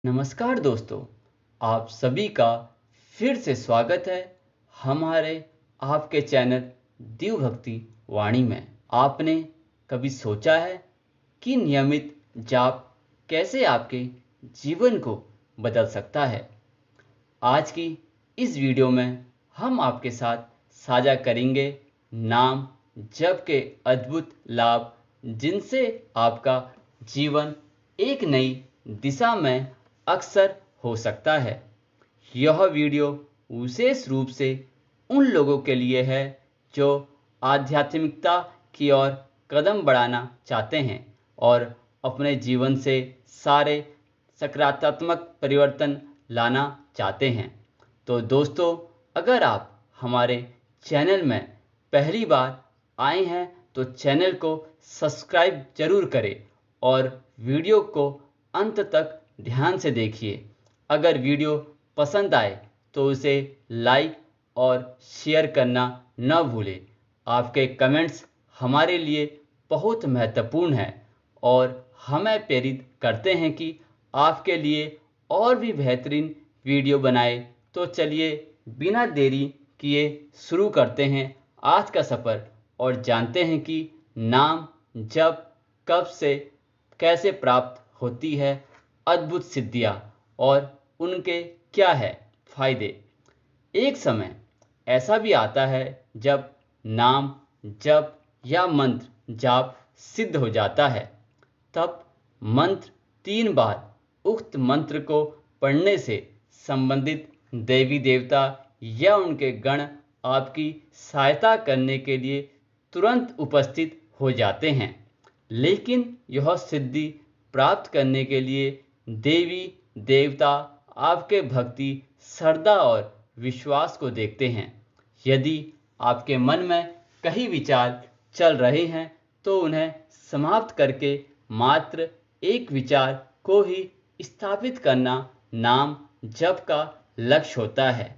नमस्कार दोस्तों, आप सभी का फिर से स्वागत है हमारे आपके चैनल दिव्य भक्ति वाणी में। आपने कभी सोचा है कि नियमित जाप कैसे आपके जीवन को बदल सकता है? आज की इस वीडियो में हम आपके साथ साझा करेंगे नाम जप के अद्भुत लाभ, जिनसे आपका जीवन एक नई दिशा में अक्सर हो सकता है। यह वीडियो विशेष रूप से उन लोगों के लिए है जो आध्यात्मिकता की ओर कदम बढ़ाना चाहते हैं और अपने जीवन से सारे सकारात्मक परिवर्तन लाना चाहते हैं। तो दोस्तों, अगर आप हमारे चैनल में पहली बार आए हैं तो चैनल को सब्सक्राइब जरूर करें और वीडियो को अंत तक ध्यान से देखिए। अगर वीडियो पसंद आए तो उसे लाइक और शेयर करना न भूलें। आपके कमेंट्स हमारे लिए बहुत महत्वपूर्ण हैं और हमें प्रेरित करते हैं कि आपके लिए और भी बेहतरीन वीडियो बनाए। तो चलिए बिना देरी किए शुरू करते हैं आज का सफ़र और जानते हैं कि नाम जप कब से कैसे प्राप्त होती है, अद्भुत सिद्धियाँ और उनके क्या है फायदे। एक समय ऐसा भी आता है जब नाम जप या मंत्र जाप सिद्ध हो जाता है। तब मंत्र 3 बार उक्त मंत्र को पढ़ने से संबंधित देवी देवता या उनके गण आपकी सहायता करने के लिए तुरंत उपस्थित हो जाते हैं। लेकिन यह सिद्धि प्राप्त करने के लिए देवी देवता आपके भक्ति, श्रद्धा और विश्वास को देखते हैं। यदि आपके मन में कई विचार चल रहे हैं तो उन्हें समाप्त करके मात्र एक विचार को ही स्थापित करना नाम जप का लक्ष्य होता है।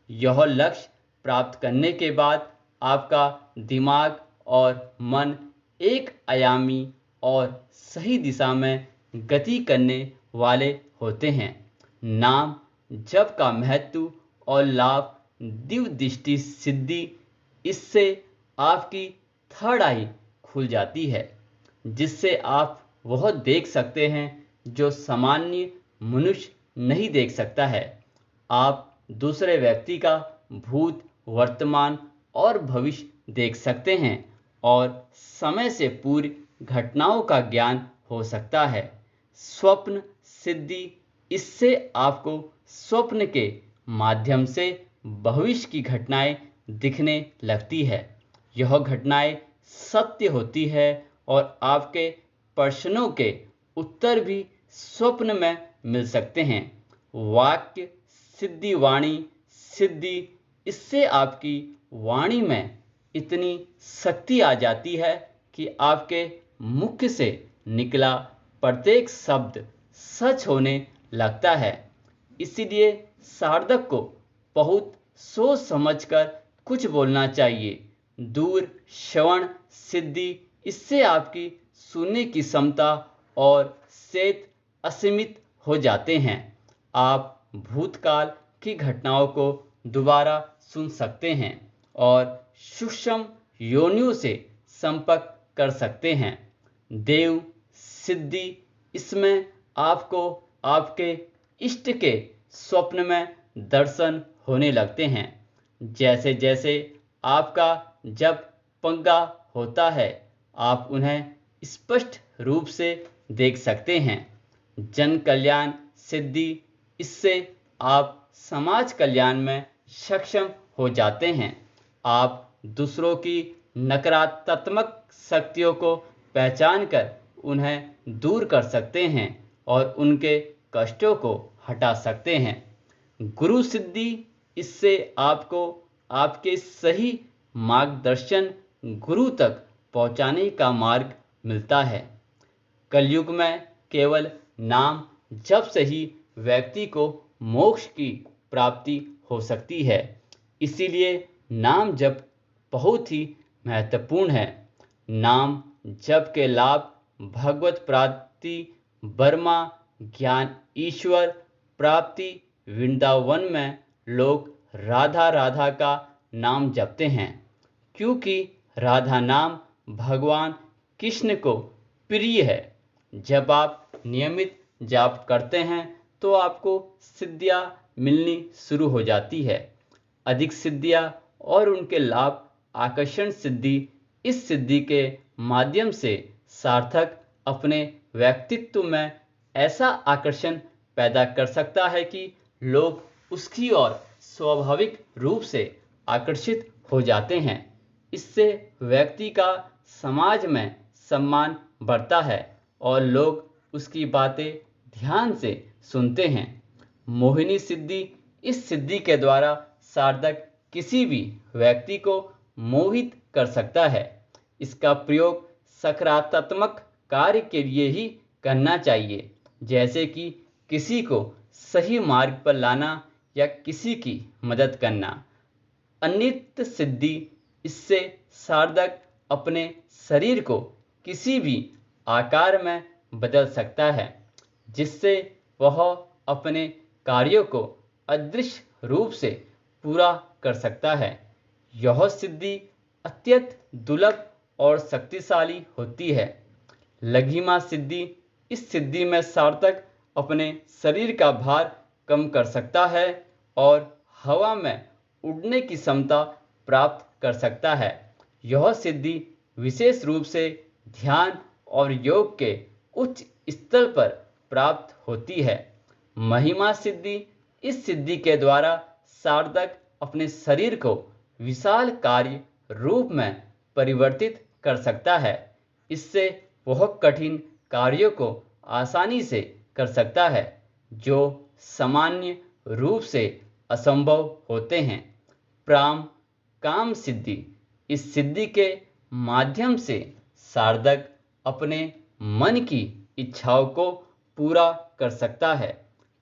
यह लक्ष्य प्राप्त करने के बाद आपका दिमाग और मन एक आयामी और सही दिशा में गति करने वाले होते हैं। नाम जप का महत्व और लाभ दिव्य दृष्टि सिद्धि, इससे आपकी थर्ड आई खुल जाती है, जिससे आप वह देख सकते हैं जो सामान्य मनुष्य नहीं देख सकता है। आप दूसरे व्यक्ति का भूत, वर्तमान और भविष्य देख सकते हैं और समय से पूर्व घटनाओं का ज्ञान हो सकता है। स्वप्न सिद्धि, इससे आपको स्वप्न के माध्यम से भविष्य की घटनाएं दिखने लगती है। यह घटनाएं सत्य होती है और आपके प्रश्नों के उत्तर भी स्वप्न में मिल सकते हैं। वाक्य सिद्धि, वाणी सिद्धि, इससे आपकी वाणी में इतनी शक्ति आ जाती है कि आपके मुख से निकला प्रत्येक शब्द सच होने लगता है। इसीलिए साधक को बहुत सोच समझकर कुछ बोलना चाहिए। दूर श्रवण सिद्धि, इससे आपकी सुनने की क्षमता और सेत असीमित हो जाते हैं। आप भूतकाल की घटनाओं को दोबारा सुन सकते हैं और सूक्ष्म योनियों से संपर्क कर सकते हैं। देव सिद्धि, इसमें आपको आपके इष्ट के स्वप्न में दर्शन होने लगते हैं। जैसे जैसे आपका जब पंगा होता है, आप उन्हें स्पष्ट रूप से देख सकते हैं। जन कल्याण सिद्धि, इससे आप समाज कल्याण में सक्षम हो जाते हैं। आप दूसरों की नकारात्मक शक्तियों को पहचान कर उन्हें दूर कर सकते हैं और उनके कष्टों को हटा सकते हैं। गुरु सिद्धि, इससे आपको आपके सही मार्गदर्शन गुरु तक पहुंचाने का मार्ग मिलता है। कलयुग में केवल नाम जप से ही व्यक्ति को मोक्ष की प्राप्ति हो सकती है। इसीलिए नाम जप बहुत ही महत्वपूर्ण है। नाम जप के लाभ भगवत प्राप्ति, ब्रह्मा ज्ञान ईश्वर प्राप्ति वृंदावन में लोग राधा राधा का नाम जपते हैं, क्योंकि राधा नाम भगवान कृष्ण को प्रिय है। जब आप नियमित जाप करते हैं तो आपको सिद्धियां मिलनी शुरू हो जाती है। अधिक सिद्धियां और उनके लाभ आकर्षण सिद्धि। इस सिद्धि के माध्यम से सार्थक अपने व्यक्तित्व में ऐसा आकर्षण पैदा कर सकता है कि लोग उसकी ओर स्वाभाविक रूप से आकर्षित हो जाते हैं। इससे व्यक्ति का समाज में सम्मान बढ़ता है और लोग उसकी बातें ध्यान से सुनते हैं। मोहिनी सिद्धि। इस सिद्धि के द्वारा साधक किसी भी व्यक्ति को मोहित कर सकता है। इसका प्रयोग सकारात्मक कार्य के लिए ही करना चाहिए, जैसे कि किसी को सही मार्ग पर लाना या किसी की मदद करना। अनित्य सिद्धि। इससे साधक अपने शरीर को किसी भी आकार में बदल सकता है, जिससे वह अपने कार्यों को अदृश्य रूप से पूरा कर सकता है। यह सिद्धि अत्यंत दुर्लभ और शक्तिशाली होती है। लघिमा सिद्धि। इस सिद्धि में साधक अपने शरीर का भार कम कर सकता है और हवा में उड़ने की क्षमता प्राप्त कर सकता है। यह सिद्धि विशेष रूप से ध्यान और योग के उच्च स्तर पर प्राप्त होती है। महिमा सिद्धि। इस सिद्धि के द्वारा साधक अपने शरीर को विशाल कार्य रूप में परिवर्तित कर सकता है। इससे वह कठिन कार्यों को आसानी से कर सकता है, जो सामान्य रूप से असंभव होते हैं। प्राम काम सिद्धि। इस सिद्धि के माध्यम से साधक अपने मन की इच्छाओं को पूरा कर सकता है,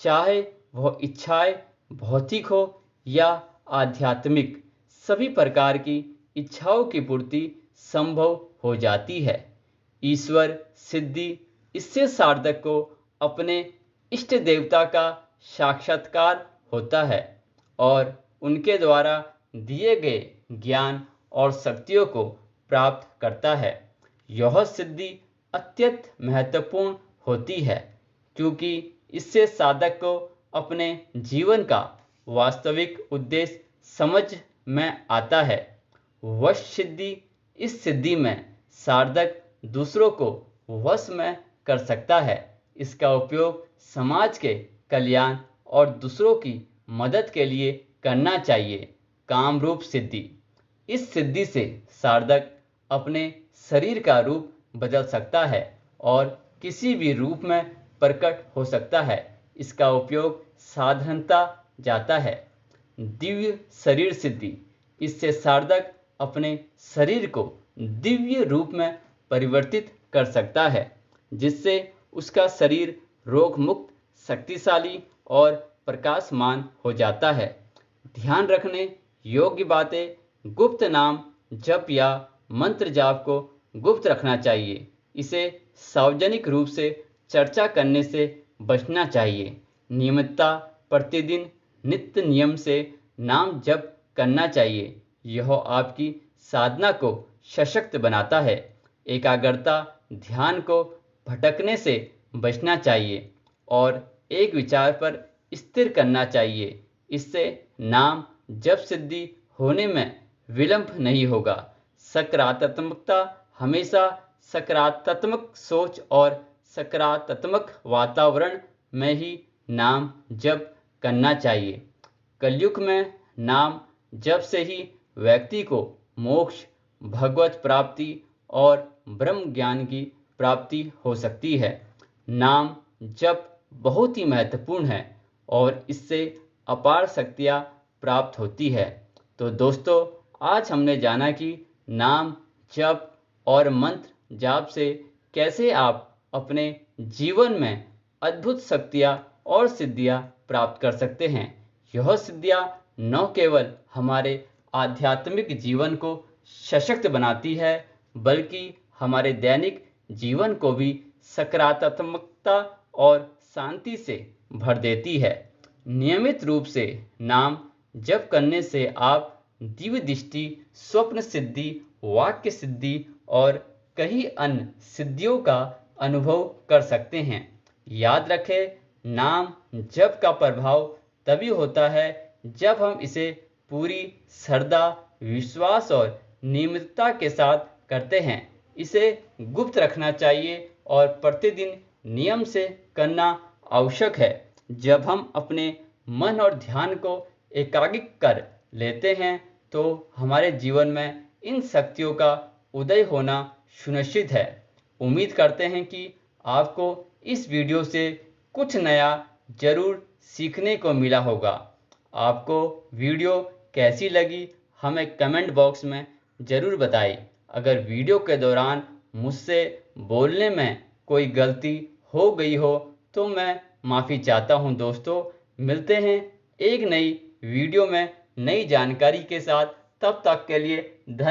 चाहे वह इच्छाएं भौतिक हो या आध्यात्मिक। सभी प्रकार की इच्छाओं की पूर्ति संभव हो जाती है। ईश्वर सिद्धि। इससे साधक को अपने इष्ट देवता का साक्षात्कार होता है और उनके द्वारा दिए गए ज्ञान और शक्तियों को प्राप्त करता है। यह सिद्धि अत्यंत महत्वपूर्ण होती है, क्योंकि इससे साधक को अपने जीवन का वास्तविक उद्देश्य समझ में आता है। वश सिद्धि। इस सिद्धि में साधक दूसरों को वश में कर सकता है। इसका उपयोग समाज के कल्याण और दूसरों की मदद के लिए करना चाहिए। कामरूप सिद्धि। इस सिद्धि से साधक अपने शरीर का रूप बदल सकता है और किसी भी रूप में प्रकट हो सकता है। इसका उपयोग साधारणता जाता है। दिव्य शरीर सिद्धि। इससे साधक अपने शरीर को दिव्य रूप में परिवर्तित कर सकता है, जिससे उसका शरीर रोग मुक्त, शक्तिशाली और प्रकाशमान हो जाता है। ध्यान रखने योग्य बातें। गुप्त नाम जप या मंत्र जाप को गुप्त रखना चाहिए। इसे सार्वजनिक रूप से चर्चा करने से बचना चाहिए। नियमितता। प्रतिदिन नित्य नियम से नाम जप करना चाहिए। यह आपकी साधना को सशक्त बनाता है। एकाग्रता। ध्यान को भटकने से बचना चाहिए और एक विचार पर स्थिर करना चाहिए। इससे नाम जप सिद्धि होने में विलंब नहीं होगा। सकारात्मकता। हमेशा सकारात्मक सोच और सकारात्मक वातावरण में ही नाम जप करना चाहिए। कलयुग में नाम जप से ही व्यक्ति को मोक्ष, भगवत प्राप्ति और ब्रह्म ज्ञान की प्राप्ति हो सकती है। नाम जप बहुत ही महत्वपूर्ण है और इससे अपार शक्तियाँ प्राप्त होती है। तो दोस्तों, आज हमने जाना कि नाम जप और मंत्र जाप से कैसे आप अपने जीवन में अद्भुत शक्तियाँ और सिद्धियाँ प्राप्त कर सकते हैं। यह सिद्धियाँ न केवल हमारे आध्यात्मिक जीवन को सशक्त बनाती है, बल्कि हमारे दैनिक जीवन को भी सकारात्मकता और शांति से भर देती है। नियमित रूप से नाम जप करने से आप दिव्य दृष्टि, स्वप्न सिद्धि, वाक्य सिद्धि और कई अन्य सिद्धियों का अनुभव कर सकते हैं। याद रखें, नाम जप का प्रभाव तभी होता है जब हम इसे पूरी श्रद्धा, विश्वास और नियमितता के साथ करते हैं। इसे गुप्त रखना चाहिए और प्रतिदिन नियम से करना आवश्यक है। जब हम अपने मन और ध्यान को एकाग्रित कर लेते हैं तो हमारे जीवन में इन शक्तियों का उदय होना सुनिश्चित है। उम्मीद करते हैं कि आपको इस वीडियो से कुछ नया जरूर सीखने को मिला होगा। आपको वीडियो कैसी लगी हमें कमेंट बॉक्स में ज़रूर बताएं। अगर वीडियो के दौरान मुझसे बोलने में कोई गलती हो गई हो तो मैं माफ़ी चाहता हूं। दोस्तों, मिलते हैं एक नई वीडियो में नई जानकारी के साथ। तब तक के लिए धन्यवाद।